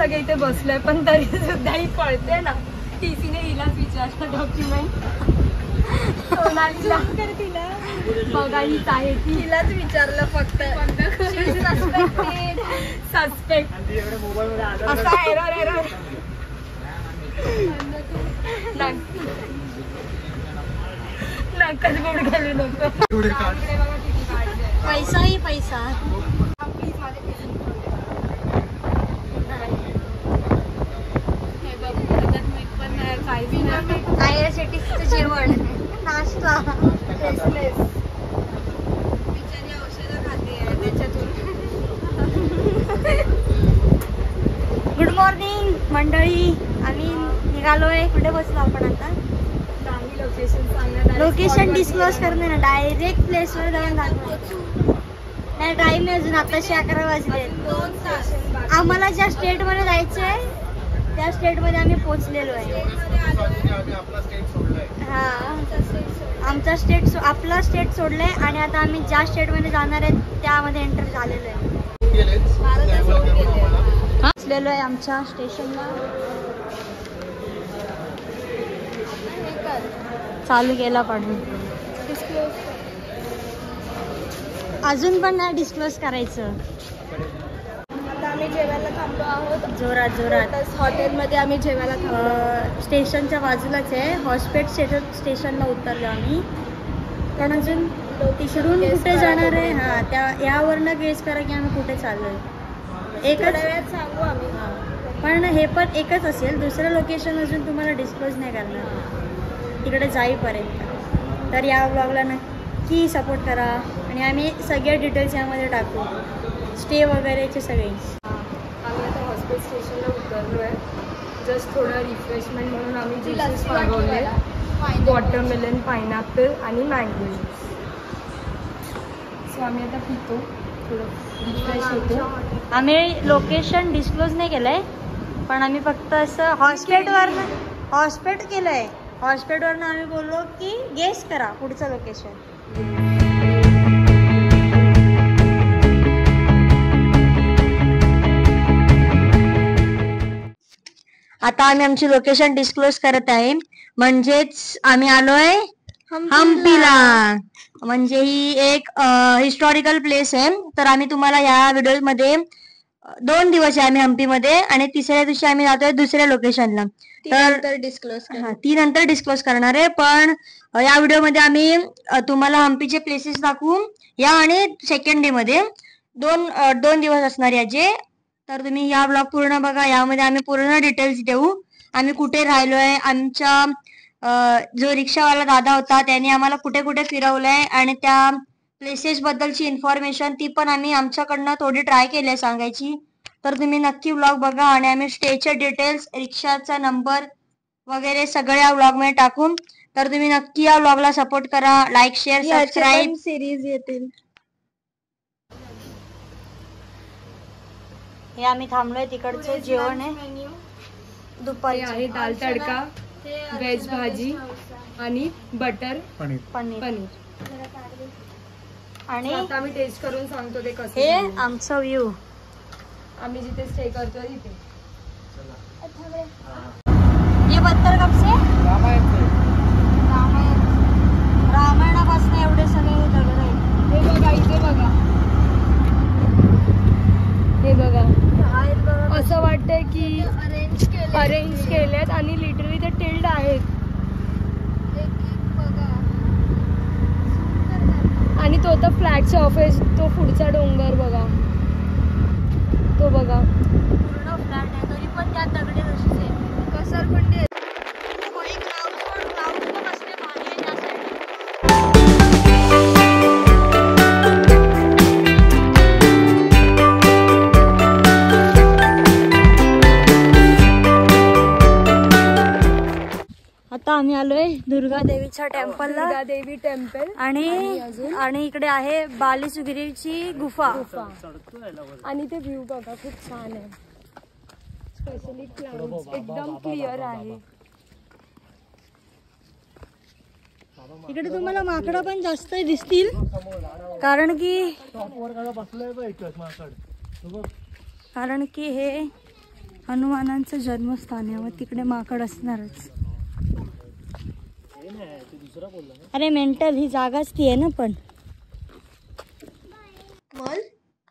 सगळे इथे बसलोय पण तरी सुद्धा ही पळते ना. टीसीने हिलाच विचारलं डॉक्युमेंट. सोनालीला तिला बघा हीच आहे ती. हिलाच विचारलं फक्त. सस्पेक्ट असा एरर नकच गोड घालू नको. पैसा ही पैसा. IRCTC जेवण नाश्ता बिचारी औषधं खाते त्याच्यातून. गुड मॉर्निंग मंडळी. आम्ही निघालोय. कुठे बसलो आपण आता? लोकेशन डिस्क्लोज करणे ना. डायरेक्ट प्लेसवर जाऊन दाखवणार नाही. टाइम आहे अजून. आताशी 11 वाजले. आम्हाला ज्या स्टेट मध्ये जायचं आहे त्या स्टेट मध्ये आम्ही पोहोचलेलो आहे. हा आमचा स्टेट आपला स्टेट सोडलाय आणि आता आम्ही ज्या स्टेट मध्ये जाणार आहे त्यामध्ये एंटर झालेलो आहे. पोहोचलेलो आहे आमच्या स्टेशनला. चालू केला पाडून. अजून पण नाही डिस्क्लोज करायचं. आता आम्ही जेवायला थांबलो आहोत. जोरात जोरात हॉटेलमध्ये आम्ही जेवायला थांबलो. स्टेशनच्या बाजूलाच आहे. हॉस्पेट स्टेशनला उतरलो आम्ही. पण अजून तिकडून कुठे जाणार आहे हा त्या यावरनं गेस करा की आम्ही कुठे चाललोय. एकच वेळात सांगू आम्ही. पण हे पण एकच असेल. दुसरं लोकेशन अजून तुम्हाला डिस्क्लोज नाही करणार तिकडे जाईपर्यंत. तर या व्लॉगला नक्की सपोर्ट करा आणि आम्ही सगळे डिटेल्स यामध्ये टाकू. स्टे वगैरेचे सगळे. आम्ही आता हॉस्पिटल स्टेशनला उतरलो आहे. जस्ट थोडं रिफ्रेशमेंट म्हणून आम्ही ज्यूसेस मागवले. वॉटरमेलन, पायनॅपल आणि मँगो. सो आम्ही आता पितो. थोडं रिफ्रेश होतो. आम्ही लोकेशन डिस्क्लोज नाही केलंय पण आम्ही फक्त असं हॉस्पिटल केलंय. हॉस्पिटलवरनं आम्ही बोललो की गेस करा पुढचं लोकेशन. आता आम्ही आमची लोकेशन डिस्क्लोज करत आहे. म्हणजेच आम्ही आलोय हम्पीला. म्हणजे ही एक हिस्टॉरिकल प्लेस आहे. तर आम्ही तुम्हाला या व्हिडिओमध्ये 2 दिवस आहे आम्ही हम्पीमध्ये आणि तिसऱ्या दिवशी आम्ही जातोय दुसऱ्या लोकेशनला. तर ती नंतर डिस्क्लोज करणार आहे. पण या व्हिडिओमध्ये आम्ही तुम्हाला हम्पीचे प्लेसेस दाखवू. या आणि सेकंड डे मध्ये 2 दिवस असणार याचे. तर तुम्ही या ब्लॉग पूर्ण बघा. यामध्ये आम्ही पूर्ण डिटेल्स देऊ. आम्ही कुठे राहिलोय. आमच्या जो रिक्षावाला दादा होता त्याने आम्हाला कुठे कुठे फिरवलंय आणि त्या प्लेसेस बद्दलची इन्फॉर्मेशन ती पण आम्ही आमच्याकडनं थोडी ट्राय केली आहे सांगायची. तर तुम्ही नक्की व्लॉग बघा आणि आम्ही स्टेचे डिटेल्स, रिक्षाचा नंबर वगैरे सगळं या व्लॉग मध्ये टाकून. तर तुम्ही नक्की या व्लॉगला सपोर्ट करा. लाईक, शेअर, सबस्क्राईब सिरीज येतील. हे आम्ही थांबलोय. तिकडचं जेवण आहे. दुपारी आहे दाल तडका, व्हेज भाजी आणि बटर पनीर. आणि आता आम्ही टेस्ट करून सांगतो ते कसं. हे आमचा व्ह्यू. आम्ही जिथे स्टे करतो तिथे. ये बत्तर कब से? रामायणापासून एवढे सगळे दगड आहेत. हे बघा इथे बघा. हे बघा असं वाटतंय की अरेंज केलेत आणि लिटरली ते टिल्ड आहेत. आणि तो तर फ्लॅटचा ऑफिस. तो पुढचा डोंगर बघा. तो बघा पूर्ण फ्लॅट आहे तरी पण त्यात दगडे तशीच आहे. घसरपट्टी थोडी क्लाउड पण असते भारी आहे त्या साईडला. आता आम्ही आलोय दुर्गा देवीच्या टेम्पलला. दुर्गा देवी टेम्पल. आणि इकडे आहे बालीसुगिरीची गुफा. आणि ते व्ह्यू बघा खूप छान आहे. स्पेशली क्लाउड्स एकदम क्लिअर आहे. इकडे तुम्हाला माकडं पण जास्त दिसतील कारण की हे हनुमानांचं जन्मस्थान आहे, मग तिकडे माकड असणारच. अरे मेंटल, ही जागाच ती आहे ना. पण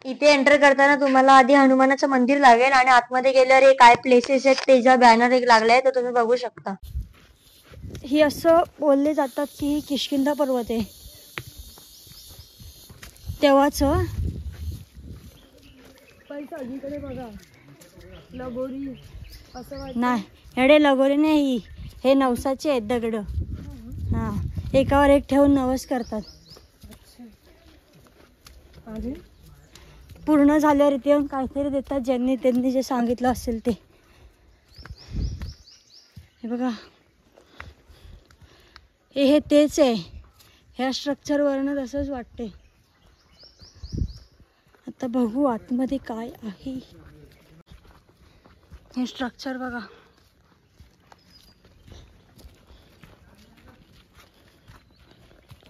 इथे एंटर करताना तुम्हाला आधी हनुमानाचं मंदिर लागेल आणि आतमध्ये गेल्यावर काय प्लेसेस आहेत त्याचा बॅनर एक लागलाय, तो तुम्ही बघू शकता. ही असं बोलले जातात की किष्किंधा पर्वत आहे तेव्हाच. पण सगळीकडे बघा लगोरी असं नाही, एवढे लगोरी नाही, हे नवसाचे आहेत दगड. हा, एकावर एक ठेवून नवस करतात. पूर्ण झाल्यावर इथे येऊन काहीतरी देतात, त्यांनी जे सांगितलं असेल ते. हे बघा, हे तेच आहे. ह्या स्ट्रक्चर वरनं तसंच वाटते. आता बघू आतमध्ये काय आहे. हे स्ट्रक्चर बघा.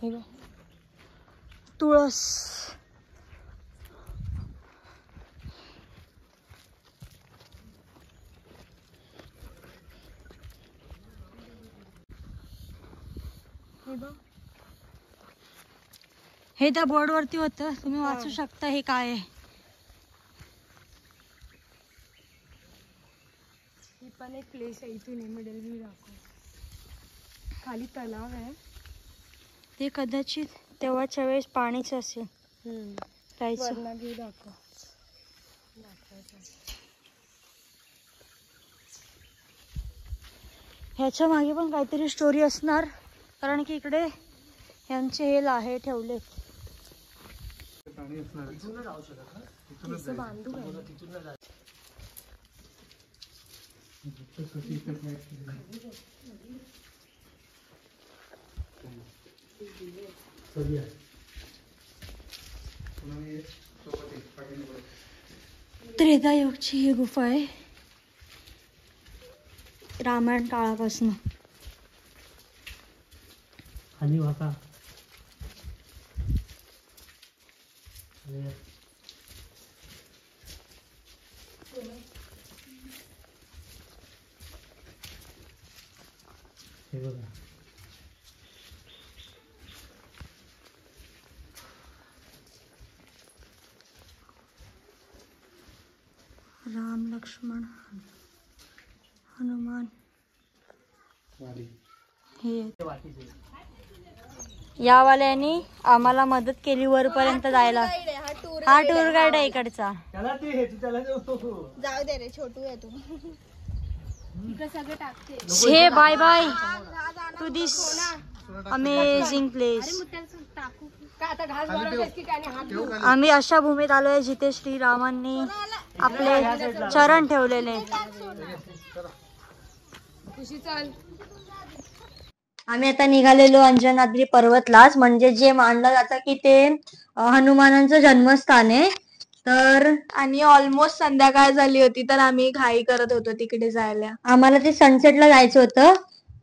हे बघ, तुळस. हे त्या बोर्ड वरती होतं, तुम्ही वाचू शकता हे काय आहे. ही पण एक प्लेस आहे, इथून मिडल व्ह्यू दाखव. खाली तलाव आहे, ते कदाचित तेव्हाच्या वेळेस पाणीच असेल. वरना व्ह्यू दाखव. ह्याच्या मागे पण काहीतरी स्टोरी असणार, कारण की इकडे यांचे हे लाहे ठेवले. त्रेतायुगची ही गुफा आहे, रामायण काळापासून. खाली वाका. हे बघा, राम लक्ष्मण हनुमान हे. यावाल्यानी आम्हाला मदत केली वरपर्यंत जायला. हा टूर गाईड आहे इकडचा. जाऊ दे रे, छोटू आहे तू. हे bye bye to this amazing place. आम्ही अशा भूमीत आलोय जिथे श्रीरामांनी आपले चरण ठेवलेले. आम्ही आता निघालेलो अंजनाद्री पर्वतलाच, म्हणजे जे मानलं जातं की ते हनुमानांचं जन्मस्थान आहे. तर आणि ऑलमोस्ट संध्याकाळ झाली होती, तर आम्ही घाई करत होतो तिकडे जायला. आम्हाला ते सनसेटला जायचं होतं,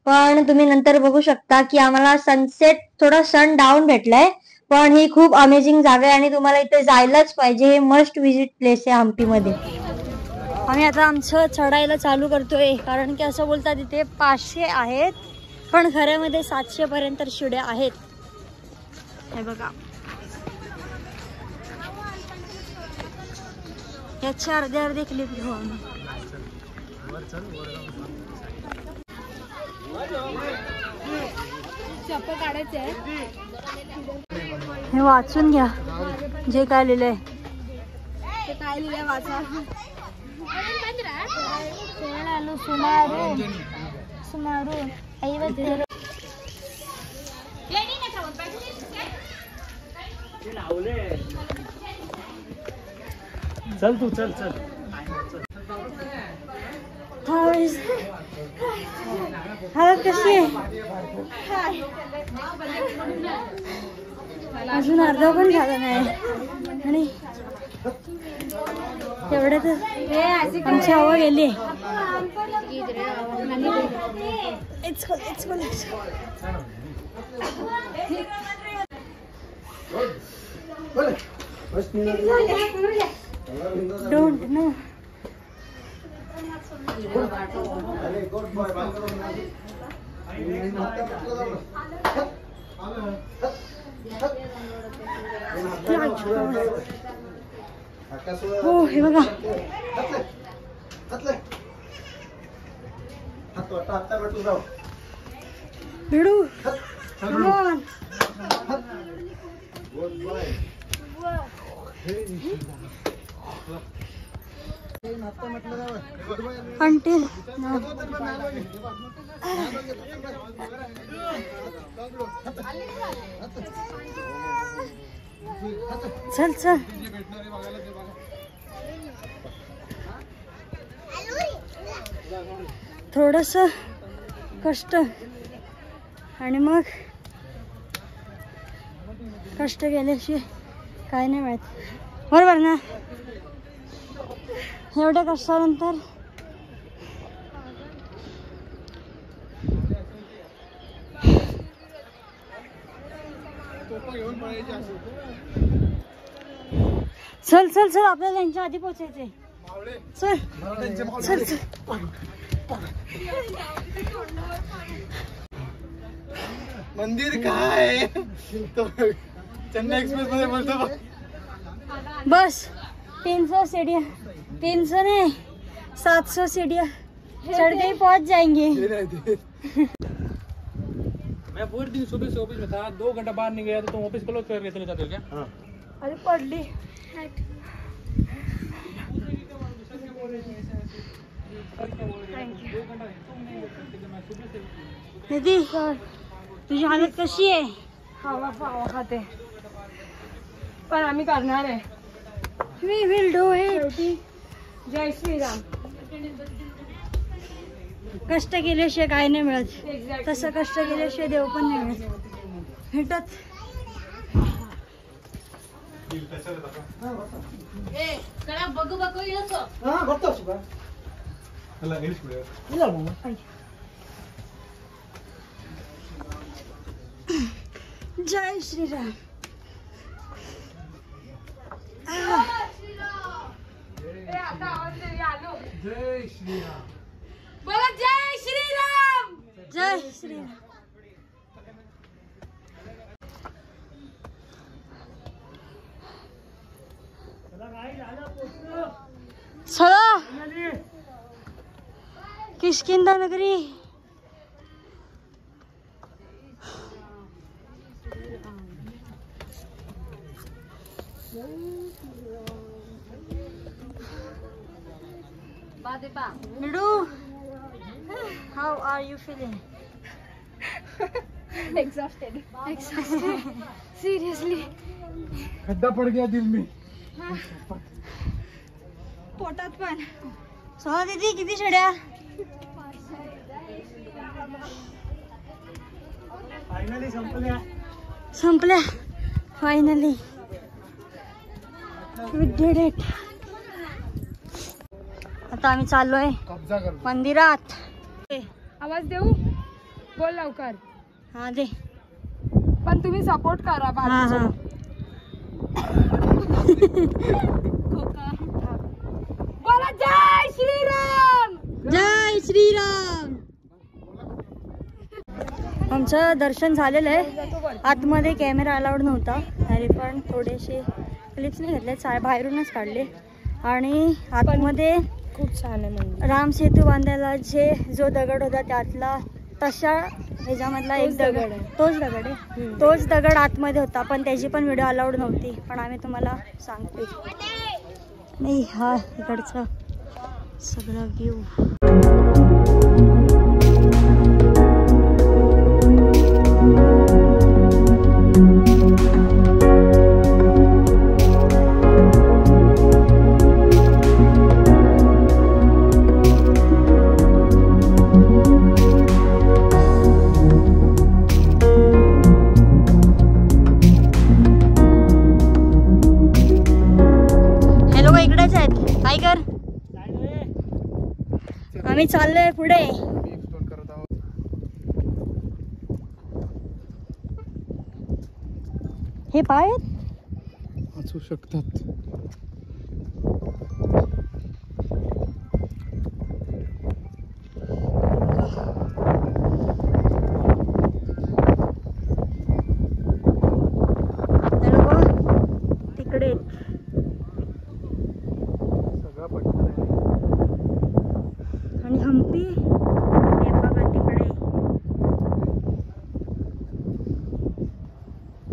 पण तुम्ही नंतर बघू शकता की आम्हाला सनसेट थोडा सन डाऊन भेटलाय. पण ही खूप अमेझिंग जागा आहे आणि तुम्हाला इथे जायलाच पाहिजे. हे मस्ट विजिट प्लेस आहे हम्पीमध्ये. आम्ही आता आमचं चढायला चालू करतोय, कारण की असं बोलतात इथे 500 आहेत, पण खऱ्यामध्ये 700 पर्यंत शिड्या आहेत. हे बघा, याचे अर्धे क्लिप घेऊ आम्ही. चप्पल काढायचे आहे. हे वाचून घ्या जे काय लिहिलंय. ते काय लिहिलंय वाचा. सुमारू 50. चल तू, चल चल. हालत कशी आहे? अजून अर्धा पण झाला नाही आणि तेवढ्यातच आमची हवा गेली. Don't know. हो हे बघा भिडू until now. चल चल थोडस कष्ट आणि मग कष्ट केल्याशिवाय काय नाही माहित बरोबर ना. एवढ्या कष्टानंतर चल चल चल आपल्याला त्यांच्या आधी पोहोचायचंय. चल चल चल मंदिर काय चेन्नई एक्सप्रेस मध्ये बोलतो बस 300 सीढ़ियाँ 300 नहीं 700 सीढ़ियाँ चढ़ के ही पहुंच जाएंगे. मैं पूरे दिन सुबह से ऑफिस में था 2 घंटा बाहर नहीं गया तो तुम ऑफिस क्लोज करके चले जाते हो क्या? हाँ. अरे पडली निधी तुझी हालत कशी आहे? खावा पावा खाते पण आम्ही करणार आहे. We will do it. शेवटी जय श्रीराम. कष्ट केल्याशिवाय काय नाही मिळत. Exactly. तसं कष्ट केल्याशिवाय देव पण नाही मिळत भेटत. जय श्रीराम. जय श्रीराम. बोला जय श्रीराम. जय श्रीराम. चला किष्किंधा नगरी. Midu, how are you feeling? Exhausted. Seriously. खड्डा पड़ गया दिल में. पोटात पण. सोना दीदी किती छड्या? फायनली संपल्या. संपल्या. फायनली. We did it. आता आम्ही चाललोय कब्जा कर मंदिरात. आवाज देऊ बोल लवकर. हा दे. पण तुम्ही सपोर्ट करा हा बाजूचं. हा. बोला जय श्रीराम. जय श्रीराम. आमचं दर्शन झालेलं आहे. आतमध्ये कॅमेरा अलाउड नव्हता तरी पण थोडेसे क्लिप्स नाही घेतले बाहेरूनच काढले. आणि आतमध्ये खूप छान आहे मंदिर. राम सेतू बांधायला जो दगड होता त्यातला तशा ह्याच्यामधला एक दगड तोच दगड आहे. तोच दगड आतमध्ये होता पण त्याची पण व्हिडिओ अलाउड नव्हती. पण आम्ही तुम्हाला सांगतो नाही. हा इकडचा सगळा व्ह्यू. आम्ही चाललोय पुढे. हे पाय असू शकतात.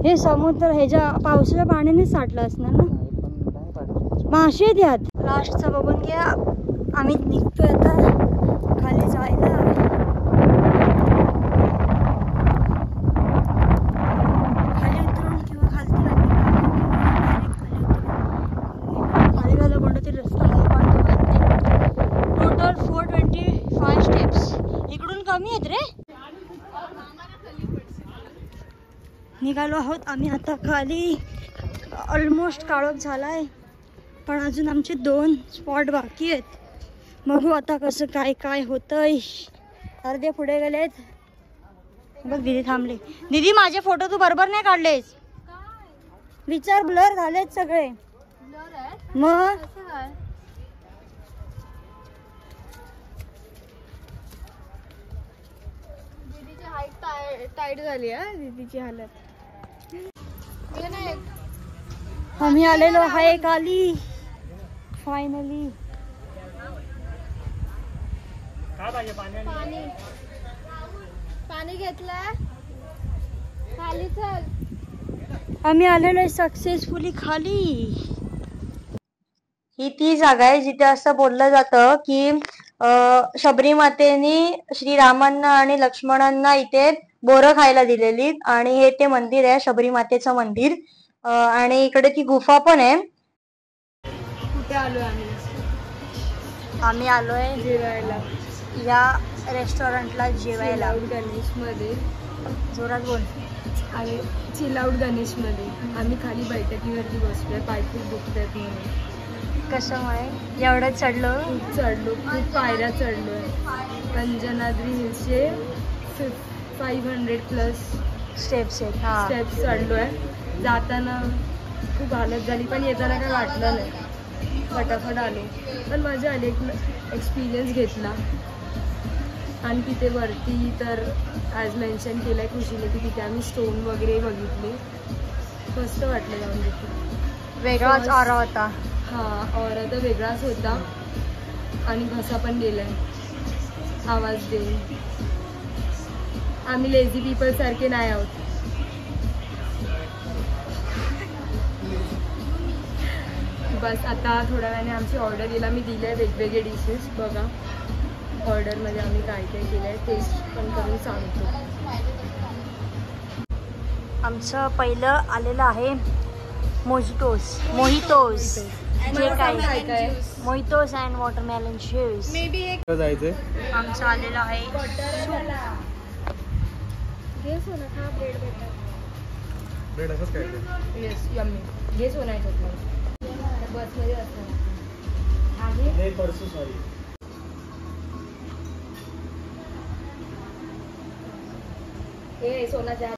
हे समुद्र ह्याच्या पावसाच्या पाण्याने साठलं असणार ना, मासे आहेत यात. लास्टचं बघून घ्या. आम्ही निघतोय आता खाली जायला. खाली उतरून किंवा खाली गेला कोणता तरी रस्ता टोटल 425 स्टेप्स. इकडून कमी आहेत रे. निघालो आहोत आम्ही आता खाली. ऑलमोस्ट काळोख झालाय पण अजून आमचे 2 स्पॉट बाकी आहेत. बघू आता कसं काय काय होतंय. अर्धे पुढे गेलेत. बघ दीदी थांबले. दीदी माझे फोटो तू बरोबर नाही काढलेस. विचार ब्लर झालेत सगळे. मग दीदीची हाईट टाईट झाली आहे. दीदीची हालत. आम्ही आलेलो आहे खाली फायनली. पाणी पाणी घेतलं खाली. चल आम्ही आलेलो आहे सक्सेसफुली खाली. ही ती जागा आहे जिथे असं बोललं जातं की शबरी मातेनी श्रीरामांना आणि लक्ष्मणांना इथे बोरं खायला दिलेली आणि हे ते मंदिर आहे शबरी मातेचं मंदिर. आणि इकडे ती गुफा पण आहे. कुठे आलोय आम्ही आलोय जेवायला या रेस्टॉरंटला जेवायला. गणेश मध्ये. जोरात बोल. आणि चिलाउट गणेश मध्ये आम्ही खाली बैठकीवरती बसलोय. पाय खूप दुखतात म्हणून. कशामुळे एवढं चढलो. खूप चढलो. खूप पायऱ्या चढलोय. अंजनाद्री हिल्सचे 500+ स्टेप्स आहेत. स्टेप्स चढलोय. जाताना खूप हालत झाली पण येताना काय वाटलं नाही. फटाफट आलो पण मजा आली. एक एक्सपिरियन्स घेतला. आणि तिथे वरती तर ॲज मेन्शन केलं आहे खुशीने की तिथे आम्ही स्टोन वगैरे बघितले. मस्त वाटलं जाऊन तिथे. वेगळाच ऑरा होता. हां ऑरा तर वेगळाच होता. आणि घसा पण गेलाय आवाज देऊन. आम्ही लेझी पीपल सारखे नाही आहोत. बस आता थोड्या वेळाने आमची ऑर्डर येईल. मी दिले आहे वेगवेगळे डिशेस. बघा ऑर्डरमध्ये आम्ही काय काय केलं आहे टेस्ट पण करून सांगतो. आमचं पहिलं आलेलं आहे मोहितोस. जे काय मोहितोस अँड वॉटरमेलन ज्यूस. जायचंय. आमचं आलेलं आहे घे सोना खा. ब्रेड भेटतात. ब्रेड असंच काय येस यम्मी. घे सोना याच्यात. बसमध्ये असतात आहे. सॉरी. हे सोनाच्या.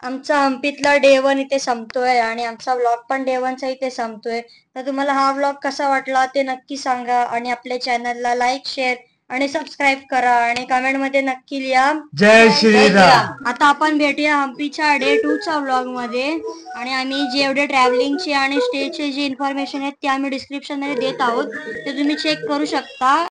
आमचा हम्पीतला डे 1 इथे संपतोय आणि आमचा व्लॉग पण डे 1चा इथे संपतोय. तर तुम्हाला हा व्लॉग कसा वाटला ते नक्की सांगा आणि आपल्या चॅनलला लाईक शेअर आणि सबस्क्राईब करा आणि कमेंट मध्ये नक्की लिहा जय श्रीराम. आता आपण भेटूया हम्पीच्या डे 2च्या व्लॉग मध्ये. आणि आम्ही जेवढे ट्रॅव्हलिंगचे आणि स्टेचे जी इन्फॉर्मेशन आहेत ते आम्ही डिस्क्रिप्शन मध्ये देत आहोत ते तुम्ही चेक करू शकता.